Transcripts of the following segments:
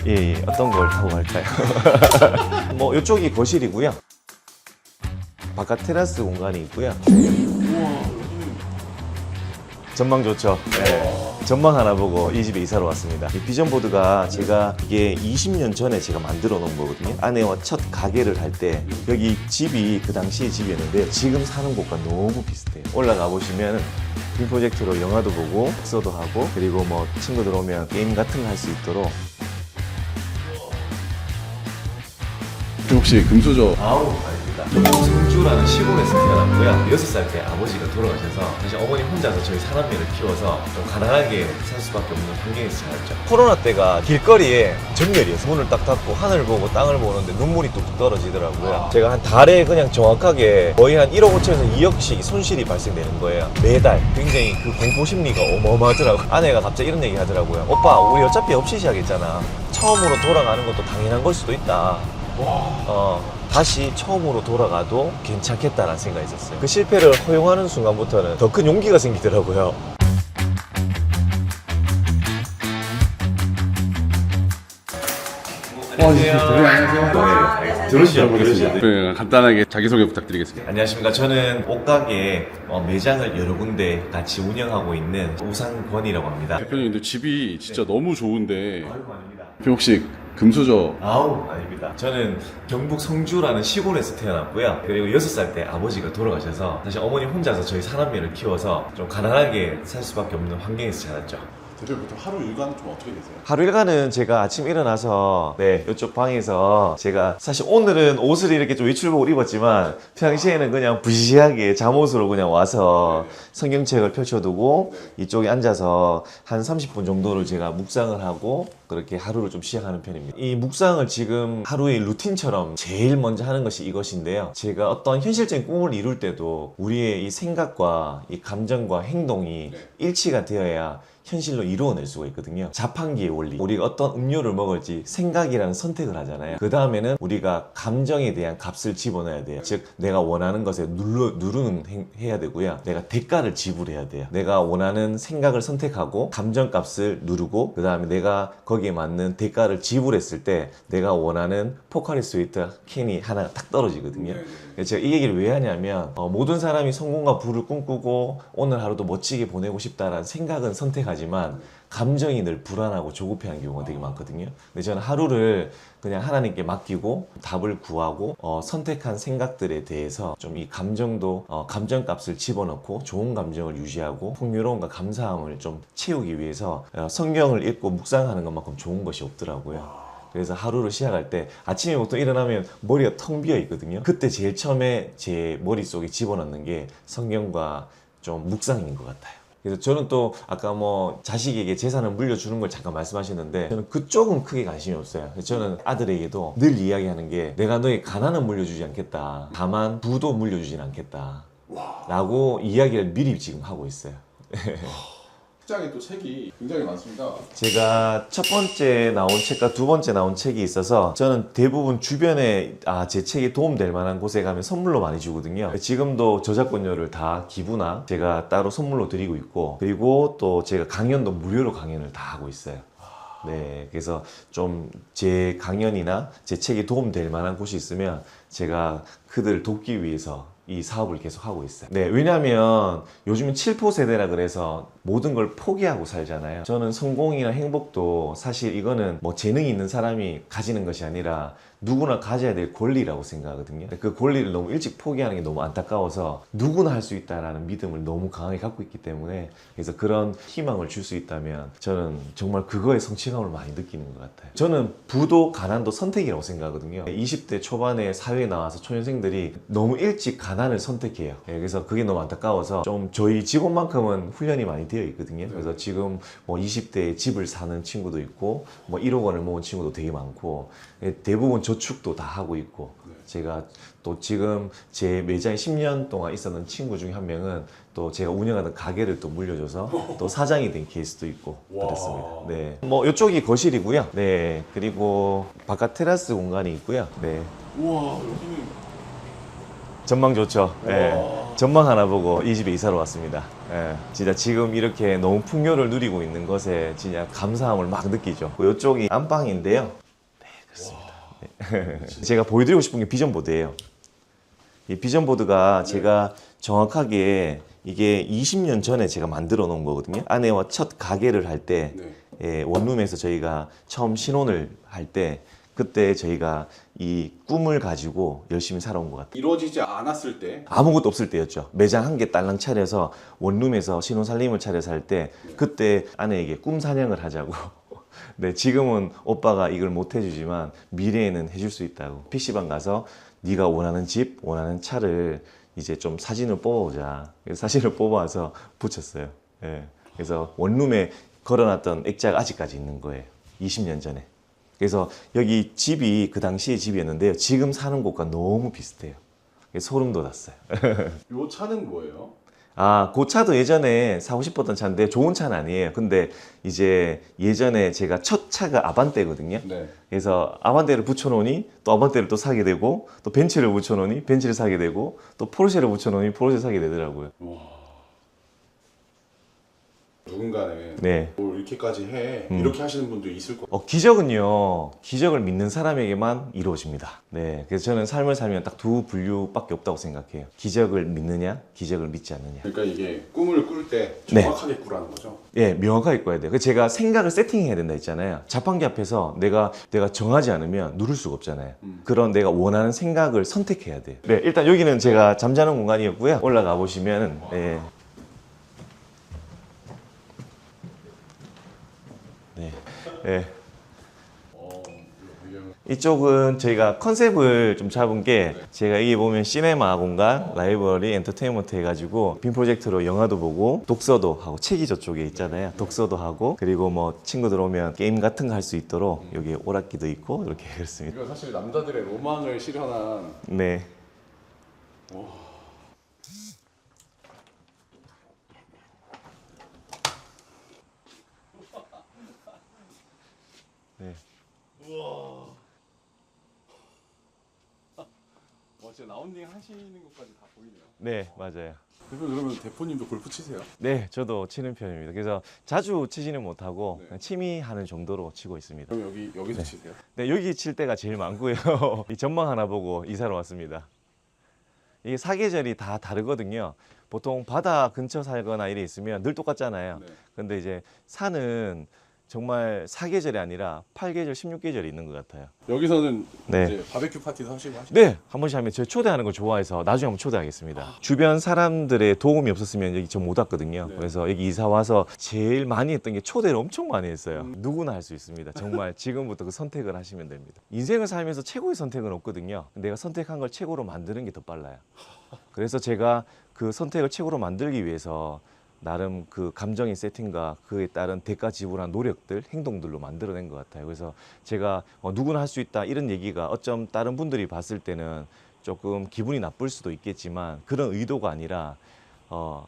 예, 예. 어떤 걸 타고 갈까요? 뭐 이쪽이 거실이고요. 바깥 테라스 공간이 있고요. 전망 좋죠. 네. 전망 하나 보고 이 집에 이사를 왔습니다. 이 비전보드가 제가 이게 20년 전에 제가 만들어 놓은 거거든요. 아내와 첫 가게를 할 때 여기 집이 그 당시의 집이었는데 지금 사는 곳과 너무 비슷해요. 올라가 보시면 빔 프로젝터로 영화도 보고 독서도 하고 그리고 뭐 친구들 오면 게임 같은 거 할 수 있도록. 혹시 금수저 아우 아닙니다. 성주라는 시골에서 태어났고요. 6살 때 아버지가 돌아가셔서 사실 어머니 혼자서 저희 사남매를 키워서 좀 가난하게 살 수밖에 없는 환경에서 자랐죠. 코로나 때가 길거리에 전멸이었어요. 문을 딱 닫고 하늘 보고 땅을 보는데 눈물이 뚝뚝 떨어지더라고요. 제가 한 달에 그냥 정확하게 거의 한 1억 5천에서 2억씩 손실이 발생되는 거예요. 매달. 굉장히 그 공포 심리가 어마어마하더라고요. 아내가 갑자기 이런 얘기 하더라고요. 오빠 우리 어차피 없이 시작했잖아. 처음으로 돌아가는 것도 당연한 걸 수도 있다. 다시 처음으로 돌아가도 괜찮겠다라는 생각이 있었어요. 그 실패를 허용하는 순간부터는 더 큰 용기가 생기더라고요. 안녕하세요. 들으시죠. 네, 간단하게 자기소개 부탁드리겠습니다. 안녕하십니까. 저는 옷가게 매장을 여러 군데 같이 운영하고 있는 우상권이라고 합니다. 대표님도 집이 진짜 너무 좋은데 아이고, 아닙니다. 대표 혹시 금수저 아우, 아닙니다. 저는 경북 성주라는 시골에서 태어났고요. 그리고 6살 때 아버지가 돌아가셔서 사실 어머니 혼자서 저희 사남매를 키워서 좀 가난하게 살 수밖에 없는 환경에서 자랐죠. 대표부터 하루 일과는 좀 어떻게 되세요? 하루 일과는 제가 아침 일어나서 이쪽 방에서 제가 사실 오늘은 옷을 이렇게 좀 외출복을 입었지만 평시에는 그냥 부시시하게 잠옷으로 그냥 와서 성경책을 펼쳐두고 이쪽에 앉아서 한 30분 정도를 제가 묵상을 하고 그렇게 하루를 좀 시작하는 편입니다. 이 묵상을 지금 하루의 루틴처럼 제일 먼저 하는 것이 이것인데요. 제가 어떤 현실적인 꿈을 이룰 때도 우리의 이 생각과 이 감정과 행동이 일치가 되어야 현실로 이루어낼 수가 있거든요. 자판기의 원리. 우리가 어떤 음료를 먹을지 생각이라는 선택을 하잖아요. 그 다음에는 우리가 감정에 대한 값을 집어넣어야 돼요. 즉 내가 원하는 것에 누르는 해야 되고요. 내가 대가를 지불해야 돼요. 내가 원하는 생각을 선택하고 감정값을 누르고 그 다음에 내가 거기에 맞는 대가를 지불했을 때 내가 원하는 포카리 스웨트 캔이 하나 딱 떨어지거든요. 그래서 제가 이 얘기를 왜 하냐면 모든 사람이 성공과 부를 꿈꾸고 오늘 하루도 멋지게 보내고 싶다라는 생각은 선택하지만 감정이 늘 불안하고 조급해하는 경우가 되게 많거든요. 근데 저는 하루를 그냥 하나님께 맡기고 답을 구하고 선택한 생각들에 대해서 좀 이 감정도 감정값을 집어넣고 좋은 감정을 유지하고 풍요로움과 감사함을 좀 채우기 위해서 성경을 읽고 묵상하는 것만큼 좋은 것이 없더라고요. 그래서 하루를 시작할 때 아침에 보통 일어나면 머리가 텅 비어 있거든요. 그때 제일 처음에 제 머릿속에 집어넣는 게 성경과 좀 묵상인 것 같아요. 그래서 저는 또 아까 뭐 자식에게 재산을 물려주는 걸 잠깐 말씀하셨는데 저는 그쪽은 크게 관심이 없어요. 그래서 저는 아들에게도 늘 이야기하는 게 내가 너의 가난은 물려주지 않겠다. 다만 부도 물려주진 않겠다. 라고 이야기를 미리 지금 하고 있어요. 책장에 또 책이 굉장히 많습니다. 제가 첫 번째 나온 책과 두 번째 나온 책이 있어서 저는 대부분 주변에 제 책이 도움될 만한 곳에 가면 선물로 많이 주거든요. 지금도 저작권료를 다 기부나 제가 따로 선물로 드리고 있고 그리고 또 제가 강연도 무료로 강연을 다 하고 있어요. 네, 그래서 좀 제 강연이나 제 책이 도움될 만한 곳이 있으면 제가 그들을 돕기 위해서 이 사업을 계속 하고 있어요. 네, 왜냐하면 요즘은 7포 세대라 그래서 모든 걸 포기하고 살잖아요. 저는 성공이나 행복도 사실 이거는 뭐 재능이 있는 사람이 가지는 것이 아니라 누구나 가져야 될 권리라고 생각하거든요. 그 권리를 너무 일찍 포기하는 게 너무 안타까워서 누구나 할 수 있다라는 믿음을 너무 강하게 갖고 있기 때문에 그래서 그런 희망을 줄 수 있다면 저는 정말 그거에 성취감을 많이 느끼는 것 같아요. 저는 부도 가난도 선택이라고 생각하거든요. 20대 초반에 사회에 나와서 초년생들이 너무 일찍 가난을 선택해요. 그래서 그게 너무 안타까워서 좀 저희 직원만큼은 훈련이 많이 되어 있거든요. 그래서 지금 뭐 20대에 집을 사는 친구도 있고 뭐 1억 원을 모은 친구도 되게 많고 대부분 저축도 다 하고 있고 제가 또 지금 제 매장에 10년 동안 있었던 친구 중에 한 명은 또 제가 운영하던 가게를 또 물려줘서 또 사장이 된 케이스도 있고 그렇습니다. 네, 뭐 이쪽이 거실이고요. 네, 그리고 바깥 테라스 공간이 있고요. 네. 우와, 여기는 전망 좋죠. 예. 전망 하나 보고 이 집에 이사를 왔습니다. 예. 진짜 지금 이렇게 너무 풍요를 누리고 있는 것에 진짜 감사함을 막 느끼죠. 이쪽이 안방인데요. 네, 그렇습니다. 네. 제가 보여드리고 싶은 게 비전보드예요. 이 비전보드가 제가 정확하게 이게 20년 전에 제가 만들어 놓은 거거든요. 아내와 첫 가게를 할 때 원룸에서 저희가 처음 신혼을 할 때 그때 저희가 이 꿈을 가지고 열심히 살아온 것 같아요. 이루어지지 않았을 때 아무것도 없을 때였죠. 매장 한 개 딸랑 차려서 원룸에서 신혼 살림을 차려서 할 때 그때 아내에게 꿈 사냥을 하자고. 네, 지금은 오빠가 이걸 못 해주지만 미래에는 해줄 수 있다고. PC방 가서 네가 원하는 집, 원하는 차를 이제 좀 사진을 뽑아보자. 그래서 사진을 뽑아서 붙였어요. 예. 그래서 원룸에 걸어놨던 액자가 아직까지 있는 거예요. 20년 전에. 그래서 여기 집이 그 당시의 집이었는데요. 지금 사는 곳과 너무 비슷해요. 소름 돋았어요. 이 차는 뭐예요? 아, 그 차도 예전에 사고 싶었던 차인데 좋은 차는 아니에요. 근데 이제 예전에 제가 첫 차가 아반떼거든요. 네. 그래서 아반떼를 붙여놓으니 또 아반떼를 또 사게 되고 또 벤츠를 붙여놓으니 벤츠를 사게 되고 또 포르쉐를 붙여놓으니 포르쉐 사게 되더라고요. 와. 누군가는 네. 뭘 이렇게까지 해 이렇게 하시는 분도 있을 거예요. 기적은요, 기적을 믿는 사람에게만 이루어집니다. 네. 그래서 저는 삶을 살면 딱 두 분류밖에 없다고 생각해요. 기적을 믿느냐, 기적을 믿지 않느냐. 그러니까 이게 꿈을 꿀 때 네. 정확하게 꾸라는 거죠. 예, 명확하게 꿔야 돼요. 그래서 제가 생각을 세팅해야 된다 했잖아요. 자판기 앞에서 내가 정하지 않으면 누를 수가 없잖아요. 그런 내가 원하는 생각을 선택해야 돼요. 네, 일단 여기는 제가 잠자는 공간이었고요. 올라가 보시면, 예. 네. 네. 이쪽은 저희가 컨셉을 좀 잡은 게 제가 여기 보면 시네마 공간, 라이브러리, 엔터테인먼트 해가지고 빔 프로젝트로 영화도 보고 독서도 하고 책이 저쪽에 있잖아요. 독서도 하고 그리고 뭐 친구들 오면 게임 같은 거 할 수 있도록 여기 오락기도 있고 이렇게 그렇습니다. 이거 사실 남자들의 로망을 실현한 네. 네. 진짜 라운딩 하시는 것까지 다 보이네요. 네, 맞아요. 대표님 그러면 대표님도 골프 치세요? 네, 저도 치는 편입니다. 그래서 자주 치지는 못하고 네. 그냥 취미하는 정도로 치고 있습니다. 그럼 여기서 치세요? 네, 여기 칠 때가 제일 많고요. 이 전망 하나 보고 이사를 왔습니다. 이게 사계절이 다 다르거든요. 보통 바다 근처 살거나 이래 있으면 늘 똑같잖아요. 네. 근데 이제 산은 정말 사계절이 아니라 8계절, 16계절이 있는 것 같아요. 여기서는 네. 이제 바베큐 파티도 하시고 하시죠? 네, 한 번씩 하면 저 초대하는 걸 좋아해서 나중에 한번 초대하겠습니다. 주변 사람들의 도움이 없었으면 여기 저 못 왔거든요. 네. 그래서 여기 이사 와서 제일 많이 했던 게 초대를 엄청 많이 했어요. 누구나 할 수 있습니다. 정말 지금부터 그 선택을 하시면 됩니다. 인생을 살면서 최고의 선택은 없거든요. 내가 선택한 걸 최고로 만드는 게 더 빨라요. 그래서 제가 그 선택을 최고로 만들기 위해서 나름 그 감정의 세팅과 그에 따른 대가 지불한 노력들, 행동들로 만들어낸 것 같아요. 그래서 제가 누구나 할 수 있다 이런 얘기가 어쩜 다른 분들이 봤을 때는 조금 기분이 나쁠 수도 있겠지만 그런 의도가 아니라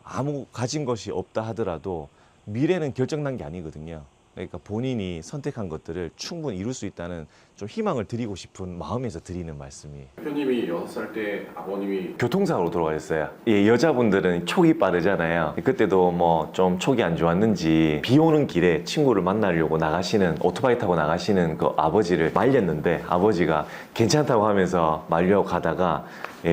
아무 가진 것이 없다 하더라도 미래는 결정난 게 아니거든요. 그러니까 본인이 선택한 것들을 충분히 이룰 수 있다는 좀 희망을 드리고 싶은 마음에서 드리는 말씀이에요. 대표님이 6살 때 아버님이 교통사고로 돌아가셨어요. 예, 여자분들은 촉이 빠르잖아요. 그때도 뭐 좀 촉이 안 좋았는지 비 오는 길에 친구를 만나려고 나가시는 오토바이 타고 나가시는 그 아버지를 말렸는데 아버지가 괜찮다고 하면서 말려고 가다가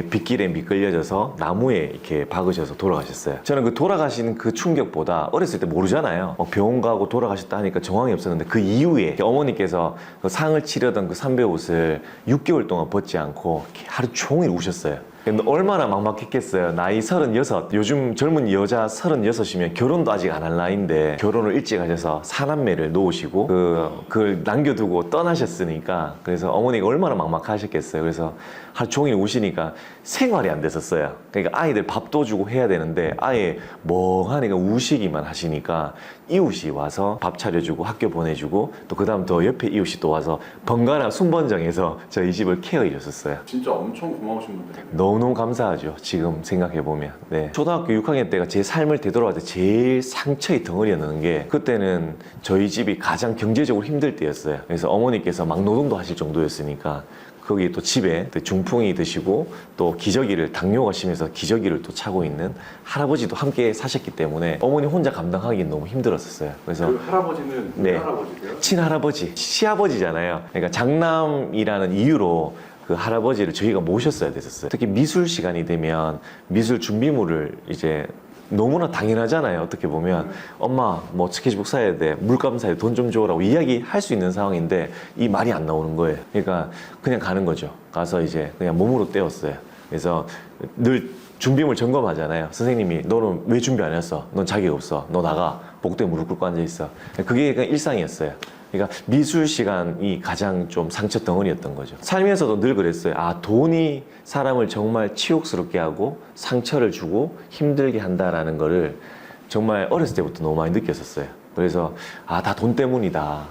빗길에 미끌려져서 나무에 이렇게 박으셔서 돌아가셨어요. 저는 그 돌아가신 그 충격보다 어렸을 때 모르잖아요. 병원 가고 돌아가셨다 하니까 정황이 없었는데 그 이후에 어머니께서 그 상을 치려던 그 삼배 옷을 6개월 동안 벗지 않고 하루 종일 우셨어요. 근데 얼마나 막막했겠어요. 나이 36. 요즘 젊은 여자 36이면 결혼도 아직 안 할 나이인데 결혼을 일찍 하셔서 사남매를 놓으시고 그걸 남겨두고 떠나셨으니까 그래서 어머니가 얼마나 막막하셨겠어요. 그래서 하루 종일 우시니까 생활이 안 됐었어요. 그러니까 아이들 밥도 주고 해야 되는데 아예 멍하니까 우시기만 하시니까 이웃이 와서 밥 차려주고 학교 보내주고 또 그 다음 또 옆에 이웃이 또 와서 번갈아 순번정해서 저희 집을 케어해 줬었어요. 진짜 엄청 고마우신 분들이에요. 너무너무 감사하죠. 지금 생각해보면. 네. 초등학교 6학년 때가 제 삶을 되돌아볼 때 제일 상처의 덩어리였는 게 그때는 저희 집이 가장 경제적으로 힘들 때였어요. 그래서 어머니께서 막 노동도 하실 정도였으니까 거기 또 집에 또 중풍이 드시고 또 기저귀를 당뇨가 심해서 기저귀를 또 차고 있는 할아버지도 함께 사셨기 때문에 어머니 혼자 감당하기는 너무 힘들었었어요. 그래서 그 할아버지는 네. 네. 할아버지세요? 친할아버지, 시아버지잖아요. 그러니까 장남이라는 이유로 그 할아버지를 저희가 모셨어야 됐었어요. 특히 미술 시간이 되면 미술 준비물을 이제 너무나 당연하잖아요. 어떻게 보면 엄마 뭐 스케치북 사야 돼, 물감 사야 돼, 돈 좀 줘라고 이야기할 수 있는 상황인데 이 말이 안 나오는 거예요. 그러니까 그냥 가는 거죠. 가서 이제 그냥 몸으로 때웠어요. 그래서 늘 준비물 점검하잖아요. 선생님이 너는 왜 준비 안 했어? 넌 자격 없어. 너 나가. 복도에 무릎 꿇고 앉아 있어. 그게 그냥 일상이었어요. 그러니까 미술 시간이 가장 좀 상처 덩어리였던 거죠. 살면서도 늘 그랬어요. 아, 돈이 사람을 정말 치욕스럽게 하고 상처를 주고 힘들게 한다라는 거를 정말 어렸을 때부터 너무 많이 느꼈었어요. 그래서 아, 다 돈 때문이다.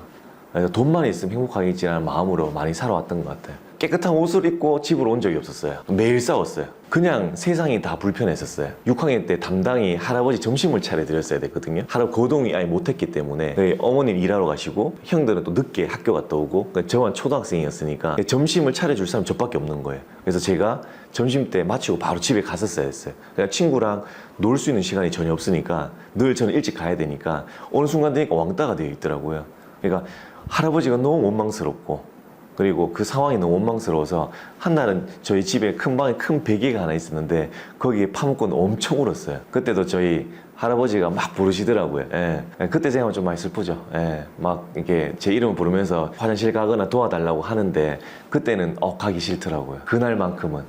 그래서 돈만 있으면 행복하겠지라는 마음으로 많이 살아왔던 것 같아요. 깨끗한 옷을 입고 집으로 온 적이 없었어요. 매일 싸웠어요. 그냥 세상이 다 불편했었어요. 6학년 때 담당이 할아버지 점심을 차려드렸어야 됐거든요. 할아버지 거동이 아예 못했기 때문에 어머님 일하러 가시고 형들은 또 늦게 학교 갔다 오고 저만 초등학생이었으니까 점심을 차려줄 사람 저밖에 없는 거예요. 그래서 제가 점심 때 마치고 바로 집에 갔었어야 했어요. 그냥 친구랑 놀 수 있는 시간이 전혀 없으니까 늘 저는 일찍 가야 되니까 어느 순간 되니까 왕따가 되어 있더라고요. 그러니까 할아버지가 너무 원망스럽고 그리고 그 상황이 너무 원망스러워서 한날은 저희 집에 큰 방에 큰 베개가 하나 있었는데 거기에 파묻고 엄청 울었어요. 그때도 저희 할아버지가 막 부르시더라고요. 예. 그때 생각하면 좀 많이 슬프죠. 예. 막 이렇게 제 이름을 부르면서 화장실 가거나 도와달라고 하는데 그때는 가기 싫더라고요. 그날만큼은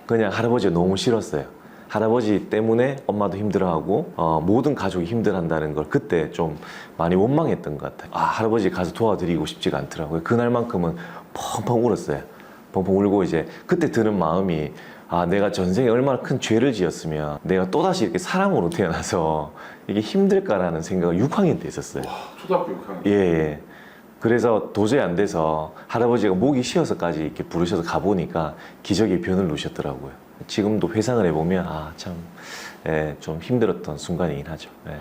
그냥 할아버지가 너무 싫었어요. 할아버지 때문에 엄마도 힘들어하고 모든 가족이 힘들어한다는 걸 그때 좀 많이 원망했던 것 같아요. 아, 할아버지 가서 도와드리고 싶지가 않더라고요. 그날만큼은 펑펑 울었어요. 펑펑 울고 이제 그때 드는 마음이 아, 내가 전생에 얼마나 큰 죄를 지었으면 내가 또다시 이렇게 사람으로 태어나서 이게 힘들까라는 생각을 6학년 때 있었어요. 와, 초등학교 6학년. 예. 그래서 도저히 안 돼서 할아버지가 목이 쉬어서까지 이렇게 부르셔서 가보니까 기저귀에 변을 놓으셨더라고요. 지금도 회상을 해보면 좀 힘들었던 순간이긴 하죠. 예.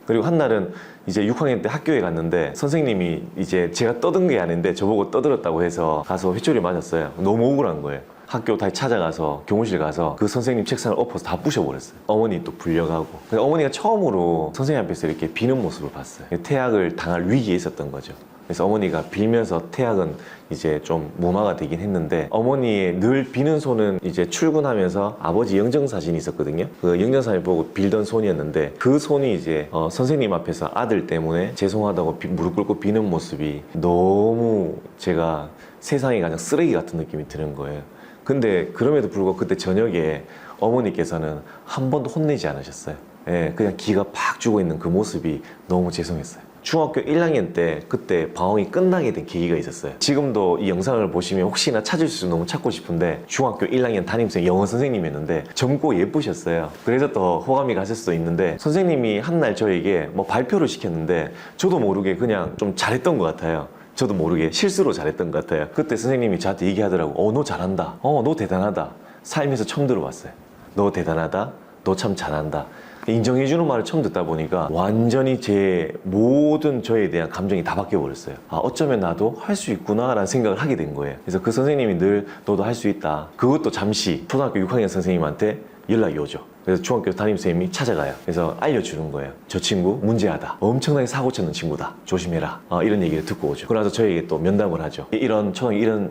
그리고 한날은 이제 6학년 때 학교에 갔는데 선생님이 이제 제가 떠든 게 아닌데 저보고 떠들었다고 해서 가서 회초리 맞았어요. 너무 억울한 거예요. 학교 다시 찾아가서 교무실 가서 그 선생님 책상을 엎어서 다 부셔버렸어요. 어머니 또 불려가고. 그러니까 어머니가 처음으로 선생님 앞에서 이렇게 비는 모습을 봤어요. 퇴학을 당할 위기에 있었던 거죠. 그래서 어머니가 빌면서 퇴학은 이제 좀 무마가 되긴 했는데 어머니의 늘 비는 손은 이제 출근하면서 아버지 영정사진이 있었거든요. 그 영정사진 보고 빌던 손이었는데 그 손이 이제 선생님 앞에서 아들 때문에 죄송하다고 무릎 꿇고 비는 모습이 너무 제가 세상에 가장 쓰레기 같은 느낌이 드는 거예요. 근데 그럼에도 불구하고 그때 저녁에 어머니께서는 한 번도 혼내지 않으셨어요. 예, 그냥 기가 팍 주고 있는 그 모습이 너무 죄송했어요. 중학교 1학년 때 그때 방황이 끝나게 된 계기가 있었어요. 지금도 이 영상을 보시면 혹시나 찾을 수 너무 찾고 싶은데 중학교 1학년 담임생 영어 선생님이었는데 젊고 예쁘셨어요. 그래서 더 호감이 갔을 수도 있는데 선생님이 한날 저에게 뭐 발표를 시켰는데 저도 모르게 그냥 좀 잘했던 것 같아요. 저도 모르게 실수로 잘했던 것 같아요. 그때 선생님이 저한테 얘기하더라고. 너 잘한다. 너 대단하다. 살면서 처음 들어봤어요. 너 대단하다. 너 참 잘한다. 인정해주는 말을 처음 듣다 보니까 완전히 제 모든 저에 대한 감정이 다 바뀌어버렸어요. 아, 어쩌면 나도 할 수 있구나 라는 생각을 하게 된 거예요. 그래서 그 선생님이 늘 너도 할 수 있다. 그것도 잠시 초등학교 6학년 선생님한테 연락이 오죠. 그래서 중학교 담임선생님이 찾아가요. 그래서 알려주는 거예요. 저 친구 문제하다. 엄청나게 사고 치는 친구다. 조심해라. 이런 얘기를 듣고 오죠. 그러면서 저에게 또 면담을 하죠. 이런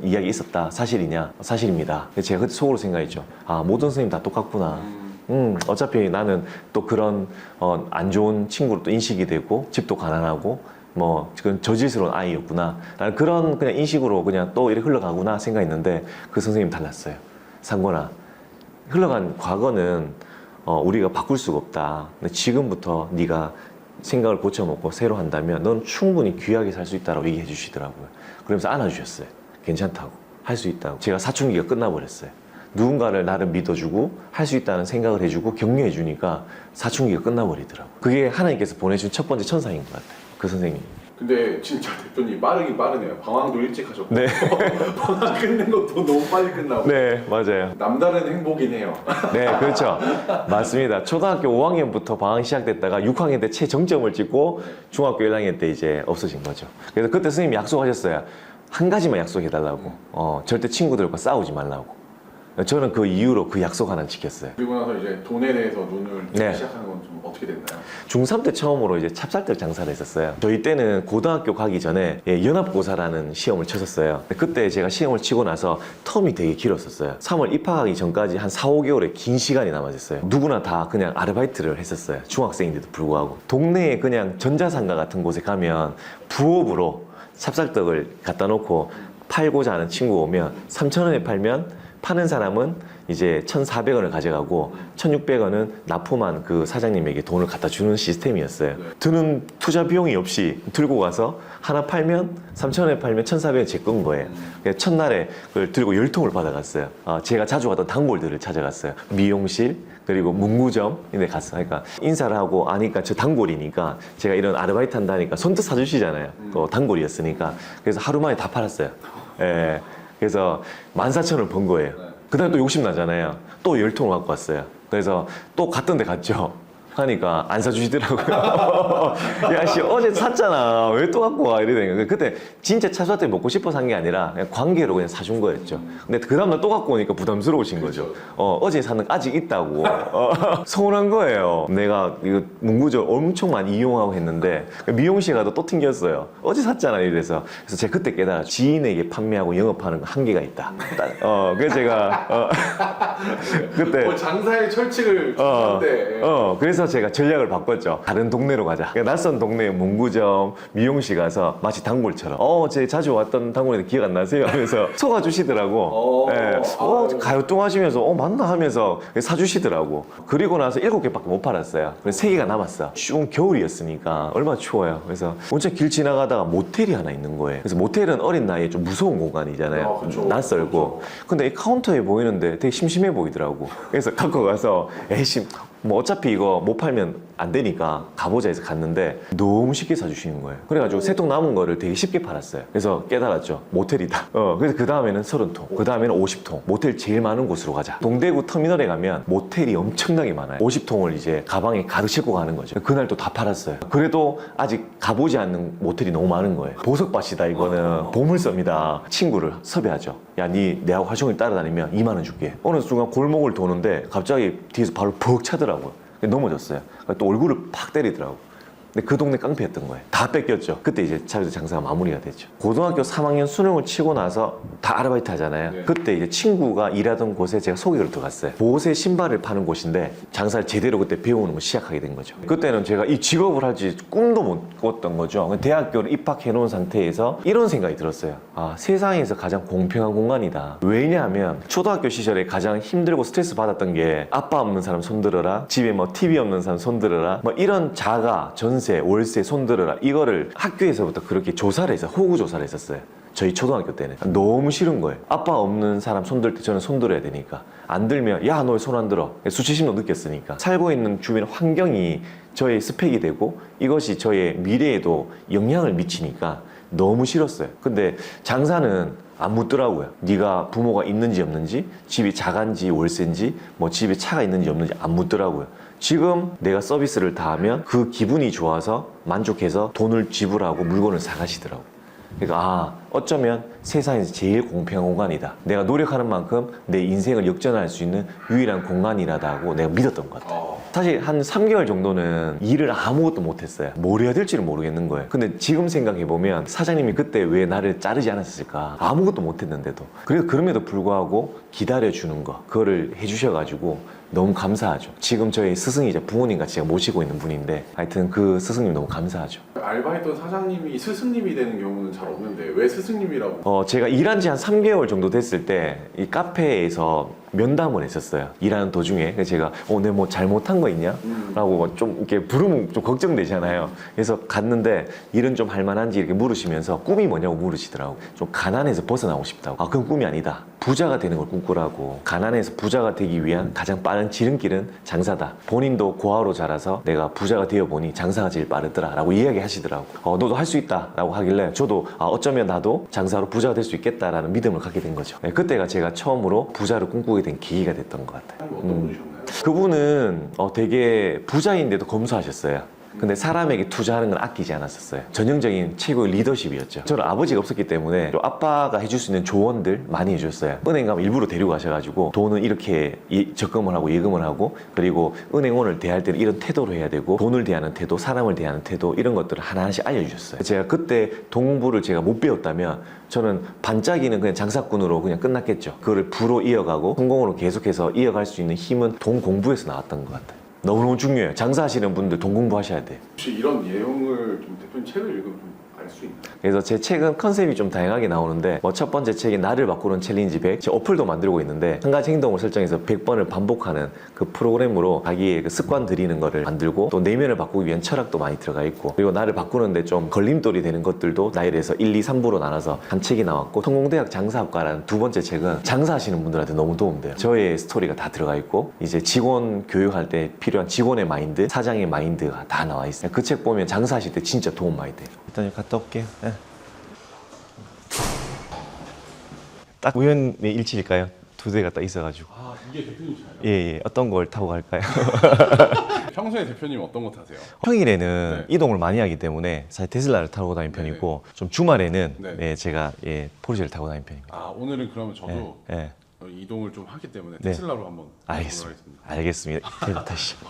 이야기 있었다. 사실이냐? 사실입니다. 제가 그때 속으로 생각했죠. 아, 모든 선생님 다 똑같구나. 어차피 나는 또 그런 안 좋은 친구로 또 인식이 되고 집도 가난하고 뭐 그건 저질스러운 아이였구나 라는 그런 그냥 인식으로 그냥 또 이렇게 흘러가구나 생각했는데 그 선생님 달랐어요. 상권아, 흘러간 과거는 우리가 바꿀 수가 없다. 근데 지금부터 네가 생각을 고쳐먹고 새로 한다면 넌 충분히 귀하게 살 수 있다고 얘기해 주시더라고요. 그러면서 안아주셨어요. 괜찮다고, 할 수 있다고. 제가 사춘기가 끝나버렸어요. 누군가를 나를 믿어주고 할 수 있다는 생각을 해주고 격려해주니까 사춘기가 끝나버리더라고요. 그게 하나님께서 보내준 첫 번째 천사인 것 같아요. 그 선생님이. 근데 진짜 대표님 빠르긴 빠르네요. 방황도 일찍 하셨고 네. 방황 끝낸 것도 너무 빨리 끝나고. 네, 맞아요. 남다른 행복이긴 해요. 네, 그렇죠. 맞습니다. 초등학교 5학년부터 방황이 시작됐다가 6학년 때 최정점을 찍고 중학교 1학년 때 이제 없어진 거죠. 그래서 그때 선생님이 약속하셨어요. 한 가지만 약속해달라고. 절대 친구들과 싸우지 말라고. 저는 그 이후로 그 약속 하나 지켰어요. 그리고 나서 이제 돈에 대해서 눈을 뜨기 네. 시작하는 건 좀 어떻게 됐나요? 중3 때 처음으로 이제 찹쌀떡 장사를 했었어요. 저희 때는 고등학교 가기 전에 연합고사라는 시험을 쳤었어요. 그때 제가 시험을 치고 나서 텀이 되게 길었었어요. 3월 입학하기 전까지 한 4, 5개월의 긴 시간이 남아있었어요. 누구나 다 그냥 아르바이트를 했었어요. 중학생인데도 불구하고. 동네에 그냥 전자상가 같은 곳에 가면 부업으로 찹쌀떡을 갖다 놓고 팔고자 하는 친구 오면 3,000원에 팔면 파는 사람은 이제 1,400원을 가져가고 1,600원은 납품한 그 사장님에게 돈을 갖다 주는 시스템이었어요. 드는 투자 비용이 없이 들고 가서 하나 팔면 3,000원에 팔면 1,400원 제 건 거예요. 그래서 첫날에 그걸 들고 10통을 받아갔어요. 제가 자주 갔던 단골들을 찾아갔어요. 미용실 그리고 문구점 이런 데 갔어. 그러니까 인사를 하고 아니까 저 단골이니까 제가 이런 아르바이트 한다니까 손뜻 사주시잖아요. 단골이었으니까. 그래서 하루 만에 다 팔았어요. 예. 그래서 14,000원을 번 거예요. 그 다음에 또 욕심 나잖아요. 또 10통을 갖고 왔어요. 그래서 또 갔던 데 갔죠. 하니까 안 사주시더라고요. 야, 씨, 어제 샀잖아. 왜 또 갖고 와? 이러니까. 그때 진짜 찹쌀떡 먹고 싶어 산 게 아니라 그냥 관계로 그냥 사준 거였죠. 근데 그 다음날 또 갖고 오니까 부담스러우신 거죠. 어제 사는 거 아직 있다고. 서운한 거예요. 내가 이거 문구점 엄청 많이 이용하고 했는데 미용실 가도 또 튕겼어요. 어제 샀잖아. 이래서. 그래서 제가 그때 깨달아 지인에게 판매하고 영업하는 거 한계가 있다. 그래서 제가 그때 장사의 철칙을 주는데 그래서 제가 전략을 바꿨죠. 다른 동네로 가자. 그러니까 낯선 동네에 문구점, 미용실 가서 마치 단골처럼 제 자주 왔던 단골인데 기억 안 나세요? 하면서 속아주시더라고. 가요뚱하시면서 맞나 하면서 사주시더라고. 그리고 나서 7개밖에 못 팔았어요. 그래서 3개가 남았어. 추운 겨울이었으니까 얼마나 추워요. 그래서 온천 길 지나가다가 모텔이 하나 있는 거예요. 그래서 모텔은 어린 나이에 좀 무서운 공간이잖아요. 그쵸. 낯설고. 근데 이 카운터에 보이는데 되게 심심해 보이더라고. 그래서 갖고 가서 에이씨 뭐 어차피 이거 못 팔면 안 되니까 가보자 해서 갔는데 너무 쉽게 사주시는 거예요. 그래가지고 3통 남은 거를 되게 쉽게 팔았어요. 그래서 깨달았죠. 모텔이다. 그래서 그 다음에는 30통, 그 다음에는 50통. 모텔 제일 많은 곳으로 가자. 동대구 터미널에 가면 모텔이 엄청나게 많아요. 50통을 이제 가방에 가득 싣고 가는 거죠. 그날 또 다 팔았어요. 그래도 아직 가보지 않는 모텔이 너무 많은 거예요. 보석밭이다 이거는. 보물섬이다. 친구를 섭외하죠. 야, 내하고 하중을 따라다니면 2만 원 줄게. 어느 순간 골목을 도는데 갑자기 뒤에서 발로 푹 차더라고요. 넘어졌어요. 또 얼굴을 팍 때리더라고. 근데 그 동네 깡패였던 거예요. 다 뺏겼죠. 그때 이제 찹쌀떡 장사가 마무리가 됐죠. 고등학교 3학년 수능을 치고 나서 다 아르바이트 하잖아요. 네. 그때 이제 친구가 일하던 곳에 제가 소개를 들어갔어요. 보세 신발을 파는 곳인데 장사를 제대로 그때 배우는 걸 시작하게 된 거죠. 그때는 제가 이 직업을 할지 꿈도 못 꿨던 거죠. 대학교를 입학해 놓은 상태에서 이런 생각이 들었어요. 세상에서 가장 공평한 공간이다. 왜냐하면 초등학교 시절에 가장 힘들고 스트레스 받았던 게 아빠 없는 사람 손들어라, 집에 뭐 TV 없는 사람 손들어라, 뭐 이런 자가, 전세, 월세 손들어라, 이거를 학교에서부터 그렇게 조사를 해서 호구 조사를 했었어요. 저희 초등학교 때는 너무 싫은 거예요. 아빠 없는 사람 손들 때 저는 손들어야 되니까 안 들면 야, 너 왜 손 안 들어? 수치심도 느꼈으니까. 살고 있는 주변 환경이 저의 스펙이 되고 이것이 저의 미래에도 영향을 미치니까 너무 싫었어요. 근데 장사는 안 묻더라고요. 네가 부모가 있는지 없는지, 집이 자간지 월세인지, 뭐 집에 차가 있는지 없는지 안 묻더라고요. 지금 내가 서비스를 다 하면 그 기분이 좋아서 만족해서 돈을 지불하고 물건을 사가시더라고요. 그러니까 어쩌면 세상에서 제일 공평한 공간이다. 내가 노력하는 만큼 내 인생을 역전할 수 있는 유일한 공간이라고 내가 믿었던 것 같아요. 사실 한 3개월 정도는 일을 아무것도 못했어요. 뭘 해야 될지를 모르겠는 거예요. 근데 지금 생각해보면 사장님이 그때 왜 나를 자르지 않았을까? 아무것도 못했는데도. 그래서 그럼에도 불구하고 기다려주는 거, 그거를 해주셔가지고 너무 감사하죠. 지금 저희 스승이자 부모님같이 제가 모시고 있는 분인데 하여튼 그 스승님 너무 감사하죠. 알바했던 사장님이 스승님이 되는 경우는 잘 없는데 왜 스승님이라고? 제가 일한 지 한 3개월 정도 됐을 때 이 카페에서 면담을 했었어요. 일하는 도중에. 그래서 제가 내가 뭐 잘못한 거 있냐? 라고 좀 이렇게 부르면 좀 걱정되잖아요. 그래서 갔는데 일은 좀 할만한지 이렇게 물으시면서 꿈이 뭐냐고 물으시더라고. 좀 가난해서 벗어나고 싶다고. 그건 꿈이 아니다. 부자가 되는 걸 꿈꾸라고. 가난해서 부자가 되기 위한 가장 빠른 지름길은 장사다. 본인도 고아로 자라서 내가 부자가 되어보니 장사가 제일 빠르더라 라고 이야기하시더라고. 너도 할 수 있다 라고 하길래 저도 어쩌면 나도 장사로 부자가 될 수 있겠다라는 믿음을 갖게 된 거죠. 그때가 제가 처음으로 부자를 꿈꾸게 된 계기가 됐던 것 같아요. 어떤 분이셨나요? 그분은 되게 부자인데도 검소하셨어요. 근데 사람에게 투자하는 건 아끼지 않았었어요. 전형적인 최고의 리더십이었죠. 저는 아버지가 없었기 때문에 또 아빠가 해줄 수 있는 조언들 많이 해줬어요. 은행 가면 일부러 데리고 가셔가지고 돈은 이렇게 적금을 하고 예금을 하고, 그리고 은행원을 대할 때는 이런 태도로 해야 되고, 돈을 대하는 태도, 사람을 대하는 태도, 이런 것들을 하나하나씩 알려주셨어요. 제가 그때 동부를 제가 못 배웠다면 저는 반짝이는 그냥 장사꾼으로 그냥 끝났겠죠. 그거를 부로 이어가고 성공으로 계속해서 이어갈 수 있는 힘은 돈 공부에서 나왔던 것 같아요. 너무너무 중요해요. 장사하시는 분들 돈 공부하셔야 돼요. 혹시 이런 내용을 좀 대표님 책을 읽으면 좀 알 수 있나요? 그래서 제 책은 컨셉이 좀 다양하게 나오는데, 뭐 첫 번째 책이 나를 바꾸는 챌린지 100, 제 어플도 만들고 있는데 한 가지 행동을 설정해서 100번을 반복하는 그 프로그램으로 자기의 그 습관 들이는 거를 만들고, 또 내면을 바꾸기 위한 철학도 많이 들어가 있고, 그리고 나를 바꾸는데 좀 걸림돌이 되는 것들도 나에 대해서 1, 2, 3부로 나눠서 한 책이 나왔고, 성공대학 장사학과라는 두 번째 책은 장사하시는 분들한테 너무 도움돼요. 저의 스토리가 다 들어가 있고, 이제 직원 교육할 때 필요한 직원의 마인드, 사장의 마인드가 다 나와 있어요. 그 책 보면 장사하실 때 진짜 도움 많이 돼요. 일단 여기 갔다 올게요. 네. 딱 우연의 일치일까요? 두 대가 딱 있어가지고. 아, 이게 대표님 차예요? 예. 어떤 걸 타고 갈까요? 평소에 대표님 어떤 거 타세요? 평일에는 네. 이동을 많이 하기 때문에 사실 테슬라를 타고 다니는 편이고, 좀 주말에는 네. 제가 포르쉐를 타고 다니는 편입니다. 아, 오늘은 그러면 저도 예. 이동을 좀 하기 때문에 네. 테슬라로 한번 알겠습니다. 가보도록 알겠습니다. 일단 타시죠.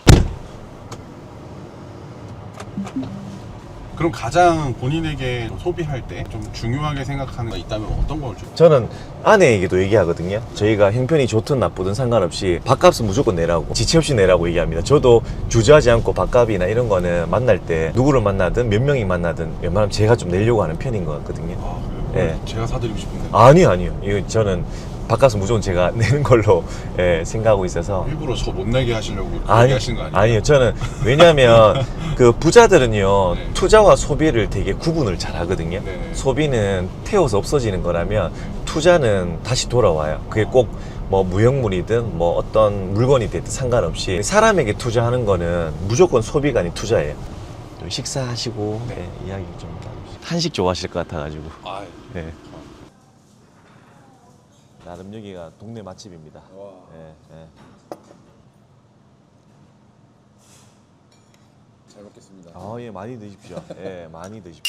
그럼 가장 본인에게 소비할 때 좀 중요하게 생각하는 거 있다면 어떤 걸 좀? 저는 아내에게도 얘기하거든요. 저희가 형편이 좋든 나쁘든 상관없이 밥값은 무조건 내라고, 지체 없이 내라고 얘기합니다. 저도 주저하지 않고 밥값이나 이런 거는 만날 때 누구를 만나든 몇 명이 만나든 웬만하면 제가 좀 내려고 하는 편인 것 같거든요. 아, 그래요? 네. 제가 사드리고 싶은데. 아니요. 이거 저는 밥값은 무조건 제가 내는 걸로 생각하고 있어서. 일부러 저 못 내게 하시려고 아니, 얘기하시는 거 아니에요? 아니요. 저는 왜냐하면 그 부자들은요, 네. 투자와 소비를 되게 구분을 잘 하거든요. 네. 소비는 태워서 없어지는 거라면 투자는 다시 돌아와요. 그게 꼭 뭐 무형물이든 뭐 어떤 물건이 됐든 상관없이 사람에게 투자하는 거는 무조건 소비가 아닌 투자예요. 좀 식사하시고 이야기 좀 나누시죠. 한식 좋아하실 것 같아가지고. 아, 네. 나름 여기가 동네 맛집입니다. 와. 네. 잘 먹겠습니다. 예, 많이 드십시오. 예, 많이 드십시오.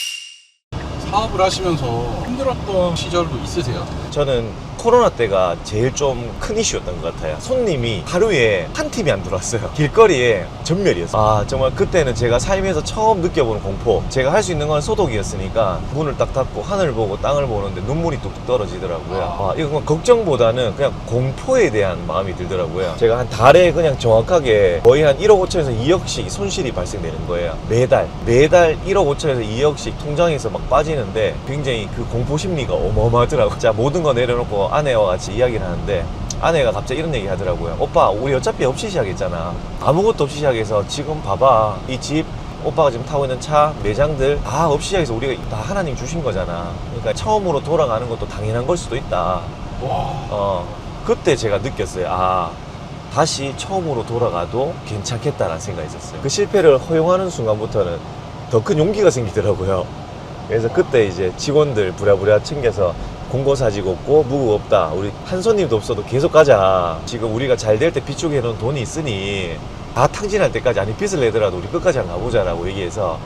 사업을 하시면서 힘들었던 시절도 있으세요? 저는 코로나 때가 제일 좀 큰 이슈였던 것 같아요. 손님이 하루에 한 팀이 안 들어왔어요. 길거리에 전멸이었어요. 정말 그때는 제가 살면서 처음 느껴보는 공포. 제가 할 수 있는 건 소독이었으니까 문을 딱 닫고 하늘을 보고 땅을 보는데 눈물이 뚝뚝 떨어지더라고요. 이건 걱정보다는 그냥 공포에 대한 마음이 들더라고요. 제가 한 달에 그냥 정확하게 거의 한 1억 5천에서 2억씩 손실이 발생되는 거예요. 매달 1억 5천에서 2억씩 통장에서 막 빠지는데, 굉장히 그 공포 심리가 어마어마하더라고요. 자, 모든 거 내려놓고 아내와 같이 이야기를 하는데, 아내가 갑자기 이런 얘기 하더라고요. 오빠, 우리 어차피 없이 시작했잖아. 아무것도 없이 시작해서 지금 봐봐. 이 집, 오빠가 지금 타고 있는 차, 매장들 다 없이 시작해서 우리가 다 하나님 주신 거잖아. 그러니까 처음으로 돌아가는 것도 당연한 걸 수도 있다. 와. 그때 제가 느꼈어요. 다시 처음으로 돌아가도 괜찮겠다라는 생각이 있었어요. 그 실패를 허용하는 순간부터는 더 큰 용기가 생기더라고요. 그래서 그때 이제 직원들 부랴부랴 챙겨서 공고사직 없고 무급 없다, 우리 한 손님도 없어도 계속 가자, 지금 우리가 잘 될 때 비축해 놓은 돈이 있으니 다 탕진할 때까지, 아니 빚을 내더라도 우리 끝까지 한번 가보자라고 얘기해서,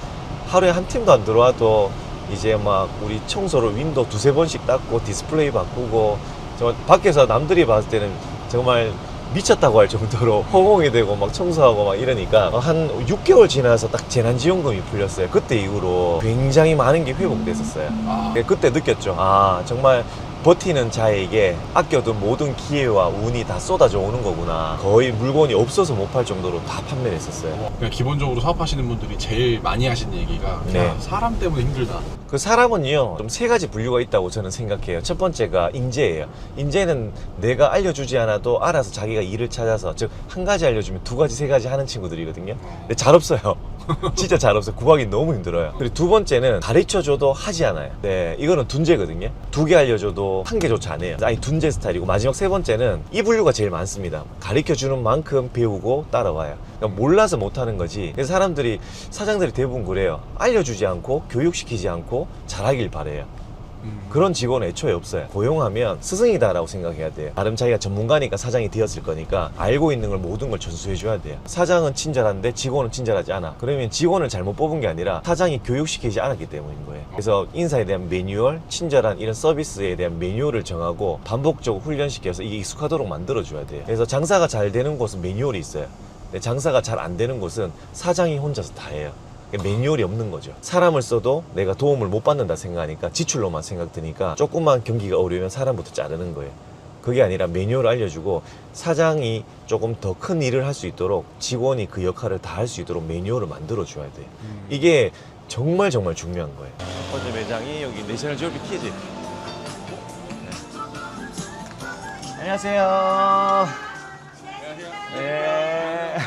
하루에 한 팀도 안 들어와도 이제 막 우리 청소를 윈도우 두세 번씩 닦고 디스플레이 바꾸고, 정말 밖에서 남들이 봤을 때는 정말 미쳤다고 할 정도로 허공이 되고 막 청소하고 막 이러니까, 한 6개월 지나서 딱 재난지원금이 풀렸어요. 그때 이후로 굉장히 많은 게 회복됐었어요. 그때 느꼈죠. 정말 버티는 자에게 아껴둔 모든 기회와 운이 다 쏟아져 오는 거구나. 거의 물건이 없어서 못 팔 정도로 다 판매를 했었어요. 그러니까 기본적으로 사업하시는 분들이 제일 많이 하시는 얘기가 그냥 사람 때문에 힘들다. 그 사람은요, 좀 세 가지 분류가 있다고 저는 생각해요. 첫 번째가 인재예요. 인재는 내가 알려주지 않아도 알아서 자기가 일을 찾아서, 즉 한 가지 알려주면 두 가지, 세 가지 하는 친구들이거든요. 근데 잘 없어요. 진짜 잘 없어요. 구하기 너무 힘들어요. 그리고 두 번째는 가르쳐줘도 하지 않아요. 이거는 둔재거든요. 2개 알려줘도 1개조차 안 해요. 아니, 둔재 스타일이고, 마지막 세 번째는 이 분류가 제일 많습니다. 가르쳐주는 만큼 배우고 따라와요. 그러니까 몰라서 못하는 거지. 그래서 사장들이 대부분 그래요. 알려주지 않고 교육시키지 않고 잘하길 바래요. 그런 직원은 애초에 없어요. 고용하면 스승이다라고 생각해야 돼요. 나름 자기가 전문가니까 사장이 되었을 거니까 알고 있는 걸 모든 걸 전수해줘야 돼요. 사장은 친절한데 직원은 친절하지 않아. 그러면 직원을 잘못 뽑은 게 아니라 사장이 교육시키지 않았기 때문인 거예요. 그래서 인사에 대한 매뉴얼, 친절한 이런 서비스에 대한 매뉴얼을 정하고 반복적으로 훈련시켜서 이게 익숙하도록 만들어줘야 돼요. 그래서 장사가 잘 되는 곳은 매뉴얼이 있어요. 근데 장사가 잘 안 되는 곳은 사장이 혼자서 다 해요. 매뉴얼이 없는 거죠. 사람을 써도 내가 도움을 못 받는다 생각하니까 지출로만 생각 드니까 조금만 경기가 어려우면 사람부터 자르는 거예요. 그게 아니라 매뉴얼을 알려주고 사장이 조금 더 큰 일을 할 수 있도록 직원이 그 역할을 다 할 수 있도록 매뉴얼을 만들어 줘야 돼요. 이게 정말 중요한 거예요. 첫 번째 매장이 여기 내셔널 지오그래픽 키즈. 네. 안녕하세요. 네.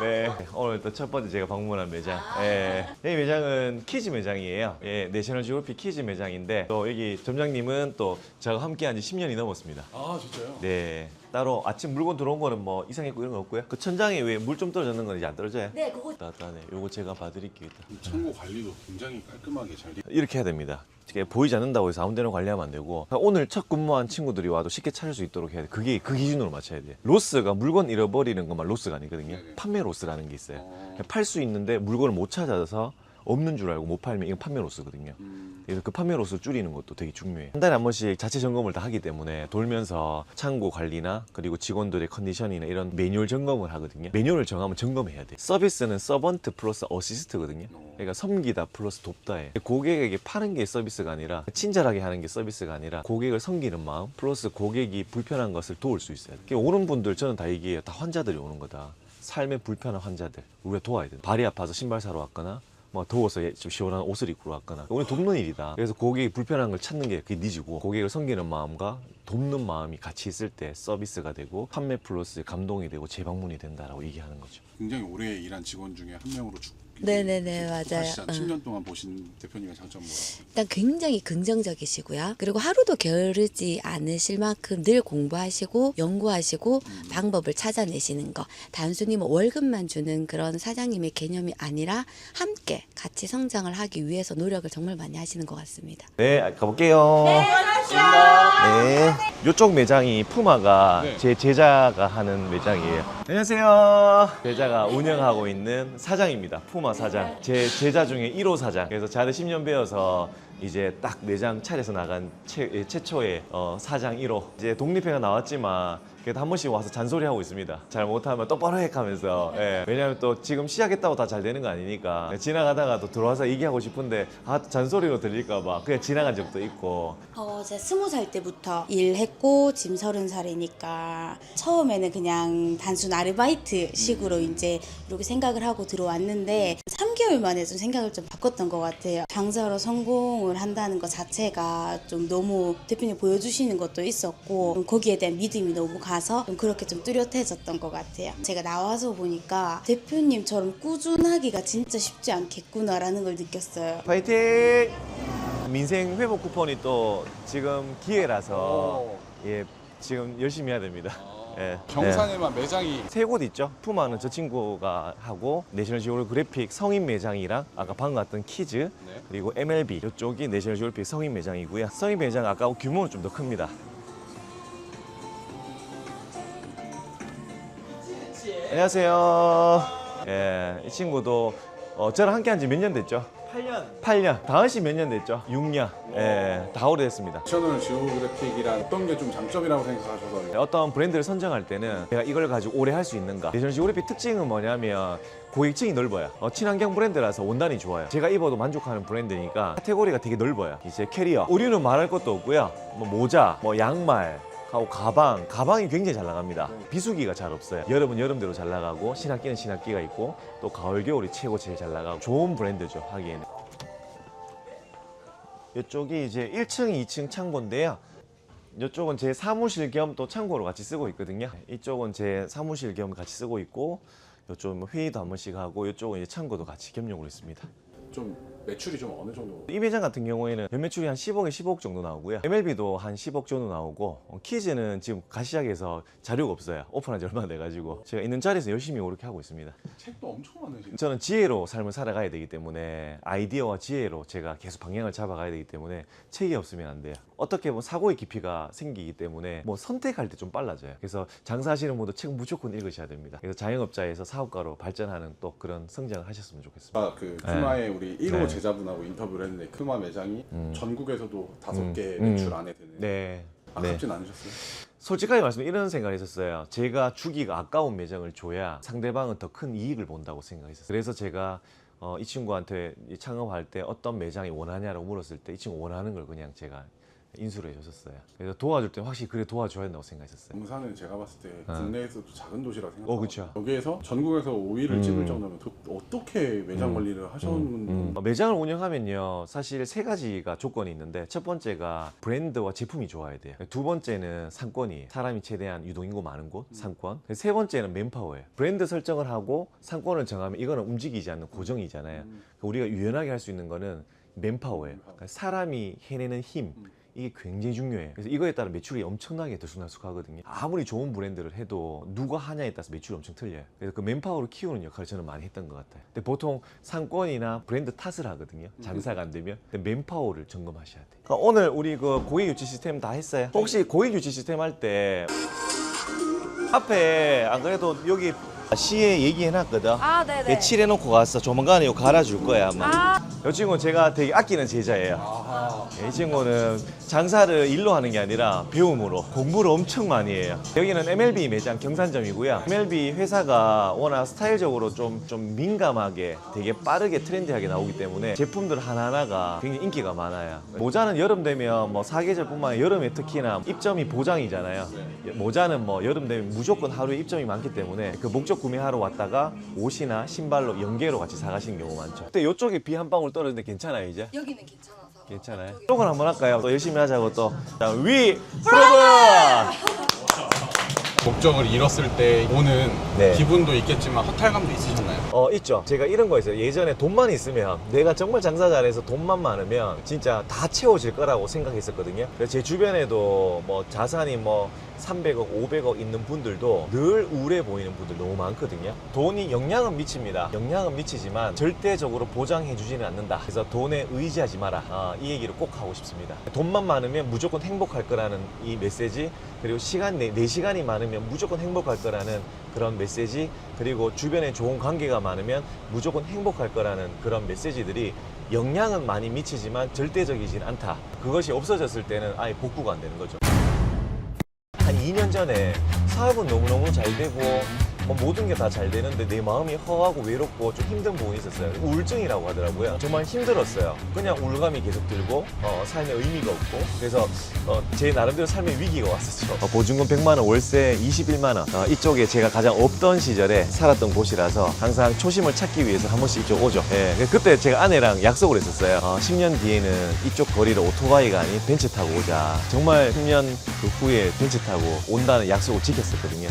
네, 오늘 또 첫 번째 제가 방문한 매장. 예, 이 매장은 키즈 매장이에요. 예, 내셔널 지오그래픽 키즈 매장인데 또 여기 점장님은 또 저하고 함께한 지 10년이 넘었습니다. 아 진짜요? 네, 따로 아침 물건 들어온 거는 뭐 이상했고 이런 거 없고요. 그 천장에 왜 물 좀 떨어졌는 건 이제 안 떨어져요? 네, 그거 따뜻하네. 요거 제가 봐드릴게요. 일단. 창고 관리도 굉장히 깔끔하게 잘 돼. 이렇게 해야 됩니다. 이게 보이지 않는다고 해서 아무 데나 관리하면 안 되고 오늘 첫 근무한 친구들이 와도 쉽게 찾을 수 있도록 해야 돼. 그게 그 기준으로 맞춰야 돼. 로스가 물건 잃어버리는 것만 로스가 아니거든요. 네네. 판매 로스라는 게 있어요. 팔 수 있는데 물건을 못 찾아서 없는 줄 알고 못 팔면 이건 판매 로스거든요. 그래서 그 판매 로스를 줄이는 것도 되게 중요해요. 한 달에 한 번씩 자체 점검을 다 하기 때문에 돌면서 창고 관리나 그리고 직원들의 컨디션이나 이런 매뉴얼 점검을 하거든요. 매뉴얼을 정하면 점검해야 돼. 서비스는 서번트 플러스 어시스트거든요. 그러니까 섬기다 플러스 돕다예요. 고객에게 파는 게 서비스가 아니라 친절하게 하는 게 서비스가 아니라 고객을 섬기는 마음 플러스 고객이 불편한 것을 도울 수 있어야 돼. 오는 분들 저는 다 얘기해요. 다 환자들이 오는 거다. 삶에 불편한 환자들 우리가 도와야 돼. 발이 아파서 신발 사러 왔거나 뭐 더워서 좀 시원한 옷을 입고 왔거나 오늘 돕는 일이다. 그래서 고객이 불편한 걸 찾는 게 그게 니즈고 고객을 섬기는 마음과 돕는 마음이 같이 있을 때 서비스가 되고 판매 플러스 감동이 되고 재방문이 된다라고 얘기하는 거죠. 굉장히 오래 일한 직원 중에 한 명으로 네네네, 맞아요. 10년 동안 보신 대표님의 장점 뭐라고? 일단 굉장히 긍정적이시고요. 그리고 하루도 게으르지 않으실 만큼 늘 공부하시고 연구하시고 방법을 찾아내시는 거. 단순히 뭐 월급만 주는 그런 사장님의 개념이 아니라 함께 같이 성장을 하기 위해서 노력을 정말 많이 하시는 것 같습니다. 네, 가볼게요. 네. 이쪽 매장이 푸마가 네. 제 제자가 하는 매장이에요. 안녕하세요. 제자가 운영하고 있는 사장입니다. 푸마 사장. 제 제자 중에 1호 사장. 그래서 저한테 10년 배워서 이제 딱 매장 차려서 나간 최초의 사장 1호. 이제 독립회가 나왔지만 그래도 한 번씩 와서 잔소리하고 있습니다. 잘 못하면 똑바로 해 하면서. 예. 왜냐면 또 지금 시작했다고 다 잘 되는 거 아니니까 지나가다가 또 들어와서 얘기하고 싶은데 잔소리로 들릴까 봐 그냥 지나간 적도 있고. 제가 20살 때부터 일했고 지금 30살이니까 처음에는 그냥 단순 아르바이트 식으로 이제 이렇게 생각을 하고 들어왔는데 3개월 만에 좀 생각을 좀 바꿨던 것 같아요. 장사로 성공을 한다는 것 자체가 좀 너무 대표님 보여주시는 것도 있었고 거기에 대한 믿음이 너무 가서 좀 그렇게 좀 뚜렷해졌던 것 같아요. 제가 나와서 보니까 대표님처럼 꾸준하기가 진짜 쉽지 않겠구나라는 걸 느꼈어요. 파이팅! 민생 회복 쿠폰이 또 지금 기회라서 예, 지금 열심히 해야 됩니다. 예. 경산에만 매장이 세 곳 있죠. 푸마는 저 친구가 하고 내셔널 지오그래픽 성인 매장이랑 아까 방금 갔던 키즈 네. 그리고 MLB 이쪽이 내셔널 지오그래픽 성인 매장이고요. 성인 매장 아까 규모는 좀 더 큽니다. 안녕하세요. 예, 이 친구도 저랑 함께 한 지 몇 년 됐죠? 8년. 다은 씨 몇 년 됐죠? 6년. 예, 다 오래됐습니다. 내셔널 지오그래픽이란 어떤 게 좀 장점이라고 생각하셔서 어떤 브랜드를 선정할 때는 내가 이걸 가지고 오래 할 수 있는가. 내셔널 지오그래픽 특징은 뭐냐면 고객층이 넓어요. 친환경 브랜드라서 원단이 좋아요. 제가 입어도 만족하는 브랜드니까 카테고리가 되게 넓어요. 이제 캐리어, 의류는 말할 것도 없고요. 뭐 모자, 뭐 양말 하고 가방이 굉장히 잘 나갑니다. 비수기가 잘 없어요. 여름은 여름대로 잘 나가고 신학기는 신학기가 있고 또 가을 겨울이 최고 제일 잘 나가고 좋은 브랜드죠 하기에는. 이쪽이 이제 1층, 2층 창고인데요. 이쪽은 제 사무실 겸 또 창고로 같이 쓰고 있거든요. 이쪽은 제 사무실 겸 같이 쓰고 있고 이쪽은 뭐 회의도 한 번씩 하고 이쪽은 이제 창고도 같이 겸용으로 있습니다. 좀 매출이 좀 어느 정도? 이 매장 같은 경우에는 연매출이 한 10억에 15억 정도 나오고요. MLB도 한 10억 정도 나오고 키즈는 지금 가시작해서 자료가 없어요. 오픈한 지 얼마 돼가지고 제가 있는 자리에서 열심히 이렇게 하고 있습니다. 책도 엄청 많으시네. 저는 지혜로 삶을 살아가야 되기 때문에 아이디어와 지혜로 제가 계속 방향을 잡아가야 되기 때문에 책이 없으면 안 돼요. 어떻게 보면 사고의 깊이가 생기기 때문에 뭐 선택할 때 좀 빨라져요. 그래서 장사하시는 분도 책 무조건 읽으셔야 됩니다. 그래서 자영업자에서 사업가로 발전하는 또 그런 성장을 하셨으면 좋겠습니다. 아까 그 큐마의 우리 1호 네. 제자분하고 인터뷰를 했는데 큐마 매장이 전국에서도 5개 음. 매출 안에 드는. 네. 아깝진 않으셨어요? 솔직하게 말씀드리면 이런 생각을 했었어요. 제가 주기가 아까운 매장을 줘야 상대방은 더 큰 이익을 본다고 생각했었어요. 그래서 제가 이 친구한테 창업할 때 어떤 매장이 원하냐라고 물었을 때 이 친구 원하는 걸 그냥 제가 인수를 해줬었어요. 그래서 도와줄 때 확실히 그래 도와줘야 된다고 생각했었어요. 용산은 제가 봤을 때 국내에서도 작은 도시라 생각하고 그쵸. 여기에서 전국에서 5위를 찍을 정도면 어떻게 매장 관리를 하셨는지 매장을 운영하면요 사실 세 가지가 조건이 있는데 첫 번째가 브랜드와 제품이 좋아야 돼요. 두 번째는 상권이에요. 사람이 최대한 유동인구 많은 곳 상권. 세 번째는 맨파워예요. 브랜드 설정을 하고 상권을 정하면 이거는 움직이지 않는 고정이잖아요. 그러니까 우리가 유연하게 할 수 있는 거는 맨파워예요. 그러니까 사람이 해내는 힘 이게 굉장히 중요해요. 그래서 이거에 따라 매출이 엄청나게 들쑥날쑥하거든요. 아무리 좋은 브랜드를 해도 누가 하냐에 따라서 매출이 엄청 틀려요. 그래서 그 맨파워를 키우는 역할을 저는 많이 했던 것 같아요. 근데 보통 상권이나 브랜드 탓을 하거든요. 장사가 안 되면. 근데 맨파워를 점검하셔야 돼요. 그러니까 오늘 우리 그 고객 유치 시스템 다 했어요. 혹시 고객 유치 시스템 할 때 앞에 안 그래도 여기 시에 얘기해놨거든. 아, 네네. 칠해놓고 갔어. 조만간에 이거 갈아줄 거야 아마. 아, 이 친구는 제가 되게 아끼는 제자예요. 이 친구는 장사를 일로 하는 게 아니라 배움으로 공부를 엄청 많이 해요. 여기는 MLB 매장 경산점이고요. MLB 회사가 워낙 스타일적으로 좀 민감하게 되게 빠르게 트렌디하게 나오기 때문에 제품들 하나하나가 굉장히 인기가 많아요. 모자는 여름 되면 뭐 사계절뿐만 아니라 여름에 특히나 입점이 보장이잖아요. 모자는 뭐 여름 되면 무조건 하루에 입점이 많기 때문에 그 목적 구매하러 왔다가 옷이나 신발로 연계로 같이 사가시는 경우 많죠. 근데 이쪽에 비 한 방울 떨어지는데 괜찮아요 이제? 여기는 괜찮아서. 괜찮아요. 이쪽은 한번 할까요? 또 열심히 하자고 또. 자, 위 프로브! 목적을 잃었을 때 오는 네. 기분도 있겠지만 허탈감도 있으셨나요? 있죠. 제가 이런 거 있어요. 예전에 돈만 있으면 내가 정말 장사 잘해서 돈만 많으면 진짜 다 채워질 거라고 생각했었거든요. 그래서 제 주변에도 뭐 자산이 뭐 300억, 500억 있는 분들도 늘 우울해 보이는 분들 너무 많거든요. 돈이 영향은 미칩니다. 영향은 미치지만 절대적으로 보장해 주지는 않는다. 그래서 돈에 의지하지 마라. 이 얘기를 꼭 하고 싶습니다. 돈만 많으면 무조건 행복할 거라는 이 메시지, 그리고 내 시간이 많으면 무조건 행복할 거라는 그런 메시지, 그리고 주변에 좋은 관계가 많으면 무조건 행복할 거라는 그런 메시지들이 영향은 많이 미치지만 절대적이진 않다. 그것이 없어졌을 때는 아예 복구가 안 되는 거죠. 한 2년 전에 사업은 너무너무 잘 되고 뭐 모든 게 다 잘 되는데 내 마음이 허하고 외롭고 좀 힘든 부분이 있었어요. 우울증이라고 하더라고요. 정말 힘들었어요. 그냥 우울감이 계속 들고 삶에 의미가 없고 그래서 제 나름대로 삶의 위기가 왔었죠. 보증금 100만 원, 월세 21만 원. 이쪽에 제가 가장 없던 시절에 살았던 곳이라서 항상 초심을 찾기 위해서 한 번씩 이쪽 오죠. 예, 그때 제가 아내랑 약속을 했었어요. 10년 뒤에는 이쪽 거리를 오토바이가 아닌 벤츠 타고 오자. 정말 10년 그 후에 벤츠 타고 온다는 약속을 지켰었거든요.